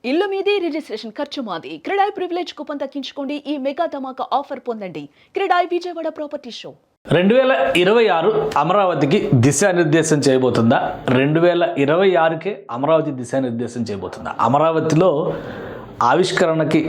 ఇల్లు మీది రిజిస్ట్రేషన్ ఖర్చు మాది. క్రెడాయ్ ప్రివిలేజ్ కూపన్ తగ్గించుకోండి. ఈ మెగా ధమాకా ఆఫర్ పొందండి. క్రెడాయ్ విజయవాడ ప్రాపర్టీ షో 2026 అమరావతికి దిశానిర్దేశం చేయబోతుందా? 2026కే అమరావతి దిశానిర్దేశం చేయబోతుందా? అమరావతిలో ఆవిష్కరణకి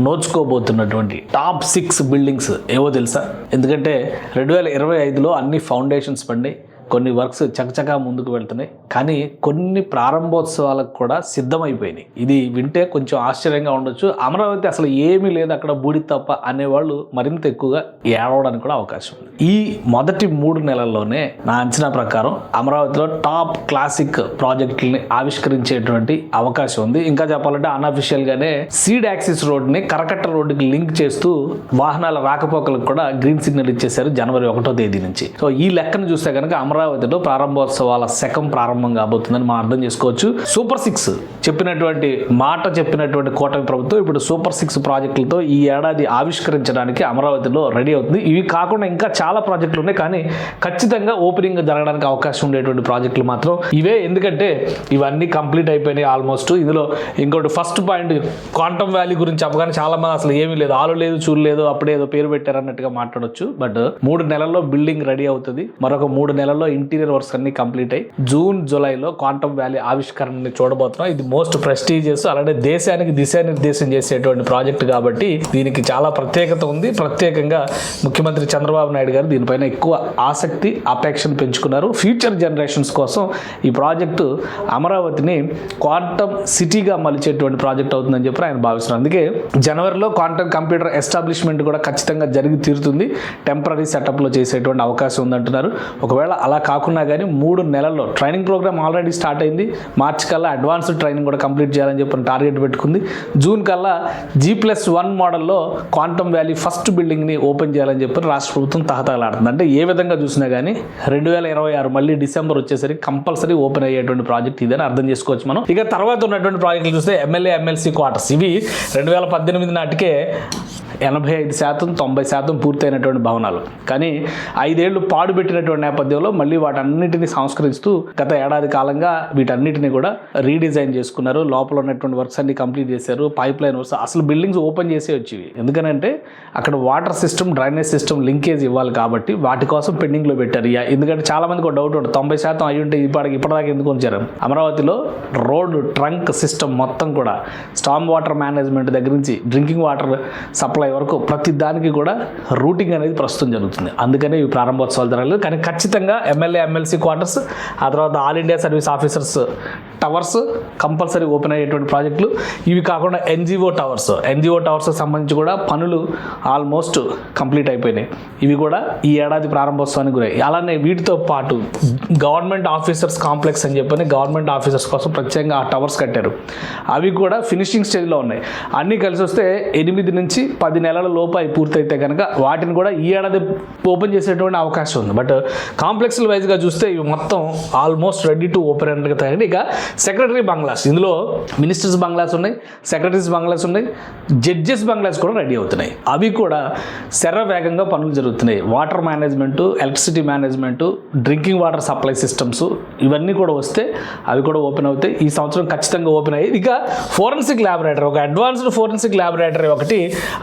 నోచుకోబోతున్నటువంటి టాప్ 6 బిల్డింగ్స్ ఏవో తెలుసా? ఎందుకంటే 2025లో అన్ని ఫౌండేషన్స్ పడి కొన్ని వర్క్స్ చకచకా ముందుకు వెళ్తున్నాయి, కానీ కొన్ని ప్రారంభోత్సవాలకు కూడా సిద్ధమైపోయినాయి. ఇది వింటే కొంచెం ఆశ్చర్యంగా ఉండొచ్చు. అమరావతి అసలు ఏమీ లేదు అక్కడ బూడి తప్ప అనేవాళ్ళు మరింత ఎక్కువగా ఏడవడానికి కూడా అవకాశం ఉంది. ఈ మొదటి 3 నెలల్లోనే నా అంచనా ప్రకారం అమరావతిలో టాప్ క్లాసిక్ ప్రాజెక్టులని ఆవిష్కరించేటువంటి అవకాశం ఉంది. ఇంకా చెప్పాలంటే అన్అఫిషియల్గానే సీడ్ యాక్సిస్ రోడ్ని కరకట్ట రోడ్డుకి లింక్ చేస్తూ వాహనాల రాకపోకలకు కూడా గ్రీన్ సిగ్నల్ ఇచ్చేశారు జనవరి 1వ తేదీ నుంచి. సో ఈ లెక్కను చూస్తే కనుక అమరావతిలో ప్రారంభోత్సవాల శకం ప్రారంభం కాబోతుందని మనం అర్థం చేసుకోవచ్చు. సూపర్ 6 చెప్పినటువంటి కూటమి ప్రభుత్వం ఇప్పుడు సూపర్ 6 ప్రాజెక్టులతో ఈ ఏడాది ఆవిష్కరించడానికి అమరావతిలో రెడీ అవుతుంది. ఇవి కాకుండా ఇంకా చాలా ప్రాజెక్టులు ఉన్నాయి, కానీ ఖచ్చితంగా ఓపెనింగ్ జరగడానికి అవకాశం ఉండేటువంటి ప్రాజెక్టులు మాత్రం ఇవే. ఎందుకంటే ఇవన్నీ కంప్లీట్ అయిపోయినాయి ఆల్మోస్ట్. ఇందులో ఇంకోటి ఫస్ట్ పాయింట్ క్వాంటమ్ వ్యాలీ గురించి చెప్పగానే చాలా మంది అసలు ఏమీ లేదు, ఆలు లేదు, చూడు లేదు, అప్పుడే ఏదో పేరు పెట్టారు అన్నట్టుగా మాట్లాడొచ్చు. బట్ 3 నెలల్లో బిల్డింగ్ రెడీ అవుతుంది. మరొక 3 నెలల్లో ఇంటీరియర్ వర్క్స్ అన్ని కంప్లీట్ అయ్యి జూన్ జూలైలో క్వాంటమ్ వ్యాలీ ఆవిష్కరణని చూడబోతున్నాం. ఇది మోస్ట్ ప్రెస్టీజియస్, అలాగే దేశానికి దిశానిర్దేశం చేసేటువంటి ప్రాజెక్ట్ కాబట్టి దీనికి చాలా ప్రత్యేకత ఉంది. ప్రత్యేకంగా ముఖ్యమంత్రి చంద్రబాబు నాయుడు గారు దీనిపైన ఎక్కువ ఆసక్తి అపేక్షను పెంచుకున్నారు. ఫ్యూచర్ జనరేషన్స్ కోసం ఈ ప్రాజెక్టు అమరావతిని క్వాంటమ్ సిటీగా మలిచేటువంటి ప్రాజెక్ట్ అవుతుందని చెప్పి ఆయన భావిస్తున్నారు. అందుకే జనవరిలో క్వాంటమ్ కంప్యూటర్ ఎస్టాబ్లిష్మెంట్ కూడా ఖచ్చితంగా జరిగి తీరుతుంది. టెంపరీ సెటప్లో చేసేటువంటి అవకాశం ఉందంటున్నారు. ఒకవేళ అలా కాకుండా కానీ 3 నెలల్లో ట్రైనింగ్ ప్రోగ్రామ్ ఆల్రెడీ స్టార్ట్ అయింది. మార్చి కల్లా అడ్వాన్స్డ్ ట్రైనింగ్ కూడా కంప్లీట్ చేయాలని చెప్పి టార్గెట్ పెట్టుకుంది. జూన్ కల్లా G+1 మోడల్లో క్వాంటమ్ వ్యాలీ ఫస్ట్ బిల్డింగ్ని ఓపెన్ చేయాలని చెప్పి రాష్ట్ర ప్రభుత్వం తహతహలాడుతుంది. అంటే ఏ విధంగా చూసినా కానీ 2026 మళ్ళీ డిసెంబర్ వచ్చేసరికి కంపల్సరీ ఓపెన్ అయ్యేటువంటి ప్రాజెక్ట్ ఇదని అర్థం చేసుకోవచ్చు మనం. ఇక తర్వాత ఉన్నటువంటి ప్రాజెక్టులు చూస్తే ఎమ్మెల్యే ఎమ్మెల్సీ క్వార్టర్స్. ఇవి 2018 నాటికే 85%, 90% పూర్తయినటువంటి భవనాలు, కానీ 5 ఏళ్లు పాడుపెట్టినటువంటి నేపథ్యంలో మళ్ళీ వాటన్నిటిని సంస్కరిస్తూ గత ఏడాది కాలంగా వీటన్నిటిని కూడా రీడిజైన్ చేసుకున్నారు. లోపల ఉన్నటువంటి వర్క్స్ అన్ని కంప్లీట్ చేశారు. పైప్ లైన్ వర్క్స్, అసలు బిల్డింగ్స్ ఓపెన్ చేసే వచ్చేవి. ఎందుకనంటే అక్కడ water system, drainage system linkage ఇవ్వాలి కాబట్టి వాటి కోసం పెండింగ్లో పెట్టారు. ఎందుకంటే చాలా మందికి ఒక డౌట్ ఉంటుంది, 90% అయి ఉంటే ఇప్పటిదాకా ఎందుకు ఉంచారు? అమరావతిలో రోడ్ ట్రంక్ సిస్టమ్ మొత్తం కూడా స్టామ్ వాటర్ మేనేజ్మెంట్ దగ్గర నుంచి డ్రింకింగ్ వాటర్ సప్లై వరకు ప్రతి దానికి కూడా రూటింగ్ అనేది ప్రస్తుతం జరుగుతుంది. అందుకనే ఇవి ప్రారంభోత్సవాలు జరగలేదు. కానీ ఖచ్చితంగా ఎమ్మెల్యే ఎమ్మెల్సీ క్వార్టర్స్, ఆ తర్వాత all India service officers towers compulsory open అయ్యేటువంటి ప్రాజెక్టులు. ఇవి కాకుండా ఎన్జిఓ టవర్స్కి సంబంధించి కూడా పనులు ఆల్మోస్ట్ కంప్లీట్ అయిపోయినాయి. ఇవి కూడా ఈ ఏడాది ప్రారంభోత్సవానికి గురయ్యాయి. అలానే వీటితో పాటు గవర్నమెంట్ ఆఫీసర్స్ కాంప్లెక్స్ అని చెప్పని గవర్నమెంట్ ఆఫీసర్స్ కోసం ప్రత్యేకంగా ఆ టవర్స్ కట్టారు. అవి కూడా ఫినిషింగ్ స్టేజ్లో ఉన్నాయి. అన్నీ కలిసి వస్తే 8 నుంచి 10 నెలల లోపు అవి పూర్తయితే కనుక వాటిని కూడా ఈ ఏడాది ఓపెన్ చేసేటువంటి అవకాశం ఉంది. బట్ కాంప్లెక్స్ వైజ్గా చూస్తే ఇవి మొత్తం ఆల్మోస్ట్ రెడీ టు ఓపెన్ అంటే తగ్గండి. ఇక సెక్రటరీ బంగ్లాస్, ఇందులో మినిస్టర్స్ బంగ్లాస్ ఉన్నాయి, సెక్రటరీస్ బంగ్లాస్ ఉన్నాయి, జడ్జెస్ బంగ్లాస్ కూడా రెడీ అవుతున్నాయి. అవి కూడా వేగంగా పనులు జరుగుతున్నాయి. Water management, electricity management, drinking water supply systems ఇవన్నీ కూడా వస్తే అవి కూడా ఓపెన్ అవుతాయి. ఈ సంవత్సరం ఖచ్చితంగా ఓపెన్ అయ్యి. ఇక ఫోరెన్సిక్ ల్యాబొరేటరీ, ఒక అడ్వాన్స్డ్ ఫోరెన్సిక్ ల్యాబొరేటరీ ఒకటి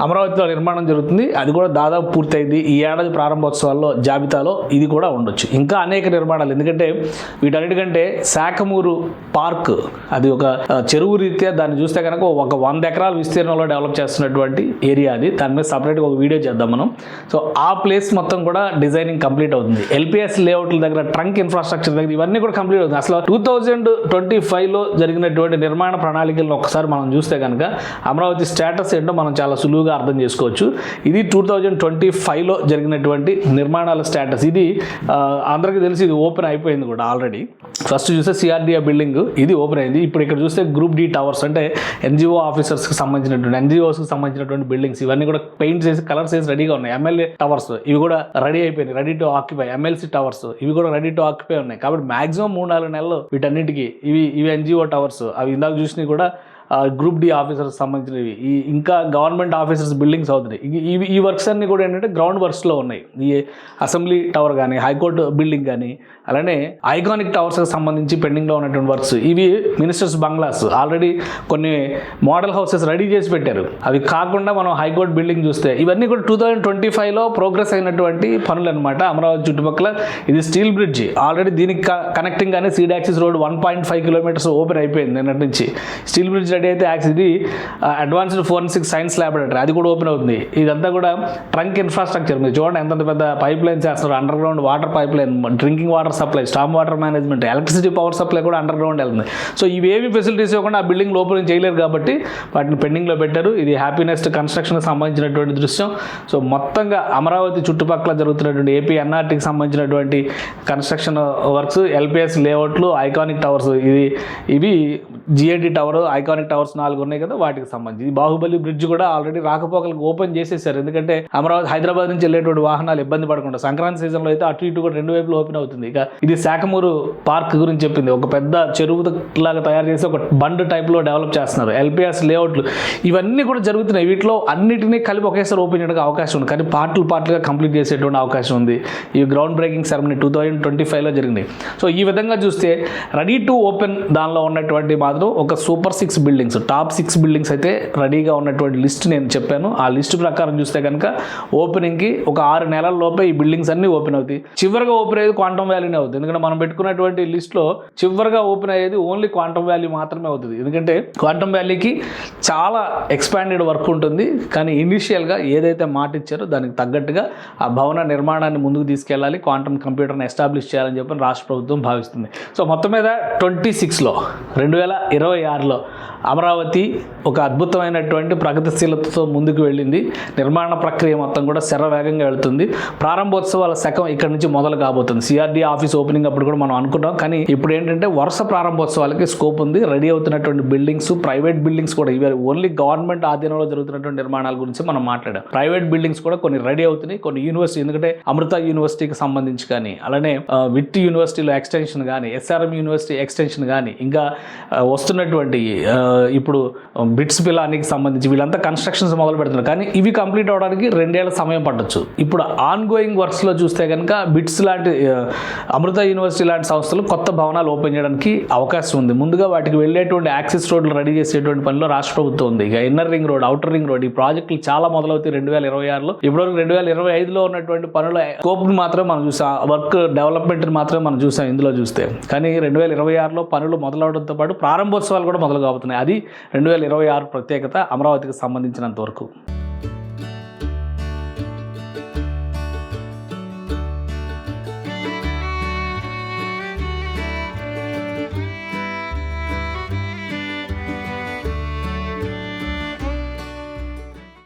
అమరావతిలో నిర్మాణం జరుగుతుంది. అది కూడా దాదాపు పూర్తయింది. ఈ ఏడాది ప్రారంభోత్సవాల్లో జాబితాలో ఇది కూడా ఉండొచ్చు. ఇంకా అనేక నిర్మాణాలు, ఎందుకంటే వీటన్నిటికంటే శాఖమూరు పార్క్, అది ఒక చెరువు రీత్యా దాన్ని చూస్తే కనుక ఒక 100 ఎకరాల విస్తీర్ణంలో డెవలప్ చేస్తున్నటువంటి ఏరియా అది. దాని మీద సపరేట్గా ఒక వీడియో చేద్దాం మనం. సో ఆ ప్లేస్ మొత్తం కూడా డిజైనింగ్ కంప్లీట్ అవుతుంది. ఎల్పిఎస్ లేఅవుట్ల దగ్గర, ట్రంక్ ఇన్ఫ్రాస్ట్రక్చర్ దగ్గర ఇవన్నీ కూడా కంప్లీట్ అవుతుంది. అసలు 2025లో జరిగినటువంటి నిర్మాణ ప్రణాళికలను ఒకసారి మనం చూస్తే కనుక అమరావతి స్టేటస్ ఏంటో మనం చాలా సులువుగా అర్థం చేసుకోవచ్చు. ఇది 2025లో జరిగినటువంటి నిర్మాణాల స్టేటస్. ఇది అందరికీ తెలిసి ఇది ఓపెన్ అయిపోయింది కూడా ఆల్రెడీ. ఫస్ట్ చూస్తే సిఆర్డిఏ బిల్డింగ్ ఇది ఓపెన్ అయింది. ఇప్పుడు ఇక్కడ చూస్తే గ్రూప్ డి టవర్స్, అంటే ఎన్జిఓ ఆఫీసర్స్కి సంబంధించినటువంటి, ఎన్జిఓస్కి సంబంధించినటువంటి బిల్డింగ్స్ ఇవన్నీ కూడా పెయింట్ చేసి కలర్స్ వేసి రెడీగా ఉన్నాయి. ఎమ్మెల్యే టవర్స్ ఇవి కూడా రెడీ అయిపోయినాయి, ready to occupy. MLC towers ఇవి కూడా రెడీ టు ఆక్యుపై ఉన్నాయి. కాబట్టి మాక్సిమం 3-4 నెలలు వీటన్నిటికీ ఇవి ఎన్జిఓ టవర్స్, అవి ఇందాక చూసినవి కూడా గ్రూప్ డి ఆఫీసర్స్ సంబంధించినవి, ఇంకా గవర్నమెంట్ ఆఫీసర్స్ బిల్డింగ్స్ అవుతున్నాయి. ఈ వర్క్స్ అన్నీ కూడా ఏంటంటే గ్రౌండ్ వర్క్స్లో ఉన్నాయి. ఈ అసెంబ్లీ టవర్ కానీ, హైకోర్టు బిల్డింగ్ కానీ, అలానే ఐకానిక్ టవర్స్కి సంబంధించి పెండింగ్లో ఉన్నటువంటి వర్క్స్, ఇవి మినిస్టర్స్ బంగ్లాస్ ఆల్రెడీ కొన్ని మోడల్ హౌసెస్ రెడీ చేసి పెట్టారు. అవి కాకుండా మనం హైకోర్టు బిల్డింగ్ చూస్తే ఇవన్నీ కూడా 2025లో ప్రోగ్రెస్ అయినటువంటి పనులు అనమాట. అమరావతి చుట్టుపక్కల ఇది స్టీల్ బ్రిడ్జ్, ఆల్రెడీ దీనికి కనెక్టింగ్ కానీ seed axis road 1.5 kilometres open అయిపోయింది నిన్నటి నుంచి. స్టీల్ బ్రిడ్జ్ రెడీ అయితే ఇది అడ్వాన్స్డ్ ఫోరెన్సిక్ సైన్స్ ల్యాబొరేటరీ అది కూడా ఓపెన్ అవుతుంది. ఇదంతా కూడా ట్రంక్ ఇన్ఫ్రాస్ట్రక్చర్. మీరు చూడండి ఎంత పెద్ద పైప్ లైన్స్ చేస్తున్నారు. Under ground water pipe line, drinking water supply, storm water management, electricity power supply కూడా అండర్ గ్రౌండ్ వెళ్తుంది. సో ఇవేవి ఫెసిలిటీస్ ఇవ్వకుండా ఆ బిల్డింగ్ లోపల చేయలేరు కాబట్టి వాటిని పెండింగ్లో పెట్టారు. ఇది హ్యాపీనెస్ట్ కన్స్ట్రక్షన్కి సంబంధించినటువంటి దృశ్యం. సో మొత్తంగా అమరావతి చుట్టుపక్కల జరుగుతున్నటువంటి ఏపీ ఎన్ఆర్టీకి సంబంధించినటువంటి కన్స్ట్రక్షన్ వర్క్స్, ఎల్పిఎస్ లేఅవుట్లు, ఐకానిక్ టవర్స్, ఇవి జిఐడి టవర్, ఐకానిక్ టవర్స్ 4 ఉన్నాయి కదా, వాటికి సంబంధించి. బాహుబలి బ్రిడ్జ్ కూడా ఆల్రెడీ రాకపోకలకు ఓపెన్ చేసేసారు. ఎందుకంటే అమరావతి హైదరాబాద్ నుంచి వెళ్ళేటువంటి వాహనాలు ఇబ్బంది పడకుండా. సంక్రాంతి సీజన్లో అయితే అటు ఇటు కూడా 2 వైపులు ఓపెన్ అవుతుంది. ఇక ఇది శాఖమూరు పార్క్ గురించి చెప్పింది. ఒక పెద్ద చెరువు లాగా తయారు చేసి ఒక బండ్ టైప్లో డెవలప్ చేస్తున్నారు. ఎల్పిఎస్ లేఅవుట్లు ఇవన్నీ కూడా జరుగుతున్నాయి. వీటిలో అన్నిటినీ కలిపి ఒకేసారి ఓపెన్ చేయడానికి అవకాశం ఉంది, కానీ పార్ట్లుగా కంప్లీట్ చేసేటువంటి అవకాశం ఉంది. ఈ గ్రౌండ్ బ్రేకింగ్ సెరమనీ 2025లో జరిగింది. సో ఈ విధంగా చూస్తే రెడీ టు ఓపెన్ దానిలో ఉన్నటువంటి మాత్రం ఒక సూపర్ 6 బిల్డింగ్స్, టాప్ 6 బిల్డింగ్స్ అయితే రెడీగా ఉన్నటువంటి లిస్ట్ నేను చెప్పాను. ఆ లిస్ట్ ప్రకారం చూస్తే కనుక ఓపెనింగ్కి ఒక 6 నెలల లోపే ఈ బిల్డింగ్స్ అన్నీ ఓపెన్ అవుతాయి. చివరిగా ఓపెన్ అయ్యేది క్వాంటమ్ వ్యాలీనే అవుతుంది. ఎందుకంటే మనం పెట్టుకున్నటువంటి లిస్ట్లో చివరిగా ఓపెన్ అయ్యేది ఓన్లీ క్వాంటమ్ వ్యాలీ మాత్రమే అవుతుంది. ఎందుకంటే క్వాంటమ్ వ్యాలీకి చాలా ఎక్స్పాండెడ్ వర్క్ ఉంటుంది. కానీ ఇనిషియల్గా ఏదైతే మాట ఇచ్చారో దానికి తగ్గట్టుగా ఆ భవన నిర్మాణాన్ని ముందుకు తీసుకెళ్ళాలి, క్వాంటమ్ కంప్యూటర్ని ఎస్టాబ్లిష్ చేయాలని చెప్పి రాష్ట్ర ప్రభుత్వం భావిస్తుంది. సో మొత్తం మీద 2026లో అమరావతి ఒక అద్భుతమైనటువంటి ప్రగతిశీలతతో ముందుకు వెళ్ళింది. నిర్మాణ ప్రక్రియ మొత్తం కూడా శరవేగంగా వెళ్తుంది. ప్రారంభోత్సవాల శకం ఇక్కడ నుంచి మొదలు కాబోతుంది. సిఆర్డీ ఆఫీస్ ఓపెనింగ్ అప్పుడు కూడా మనం అనుకున్నాం, కానీ ఇప్పుడు ఏంటంటే వరుస ప్రారంభోత్సవాలకి స్కోప్ ఉంది. రెడీ అవుతున్నటువంటి బిల్డింగ్స్, ప్రైవేట్ బిల్డింగ్స్ కూడా, ఇవి ఓన్లీ గవర్నమెంట్ ఆధీనంలో జరుగుతున్నటువంటి నిర్మాణాల గురించి మనం మాట్లాడాం. ప్రైవేట్ బిల్డింగ్స్ కూడా కొన్ని రెడీ అవుతున్నాయి. కొన్ని యూనివర్సిటీ, ఎందుకంటే అమృత యూనివర్సిటీకి సంబంధించి కానీ, అలానే విట్ యూనివర్సిటీలో ఎక్స్టెన్షన్ కానీ, ఎస్ఆర్ఎం యూనివర్సిటీ ఎక్స్టెన్షన్ కానీ, ఇంకా వస్తున్నటువంటి ఇప్పుడు బిట్స్ పిలానికి సంబంధించి వీళ్ళంతా కన్స్ట్రక్షన్స్ మొదలు పెడుతున్నారు. కానీ ఇవి కంప్లీట్ అవడానికి 2 ఏళ్ల సమయం పట్టొచ్చు. ఇప్పుడు ఆన్ గోయింగ్ వర్క్స్లో చూస్తే కనుక బిట్స్ లాంటి, అమృత యూనివర్సిటీ లాంటి సంస్థలు కొత్త భవనాలు ఓపెన్ చేయడానికి అవకాశం ఉంది. ముందుగా వాటికి వెళ్ళేటువంటి యాక్సెస్ రోడ్లు రెడీ చేసేటువంటి పనిలో రాష్ట్ర ప్రభుత్వం ఉంది. ఇక inner ring road, outer ring road, ఈ ప్రాజెక్టులు చాలా మొదలవుతాయి 2026లో. ఇప్పటివరకు 2025లో ఉన్నటువంటి పనుల స్కోప్ని మాత్రమే మనం చూసాం, వర్క్ డెవలప్మెంట్ని మాత్రమే మనం చూసాం ఇందులో చూస్తే. కానీ 2026లో పనులు మొదలవడంతో పాటు ప్రారంభోత్సవాలు కూడా మొదలు కాబోతున్నాయి. అది 2026 ప్రత్యేకత అమరావతికి సంబంధించినంత వరకు.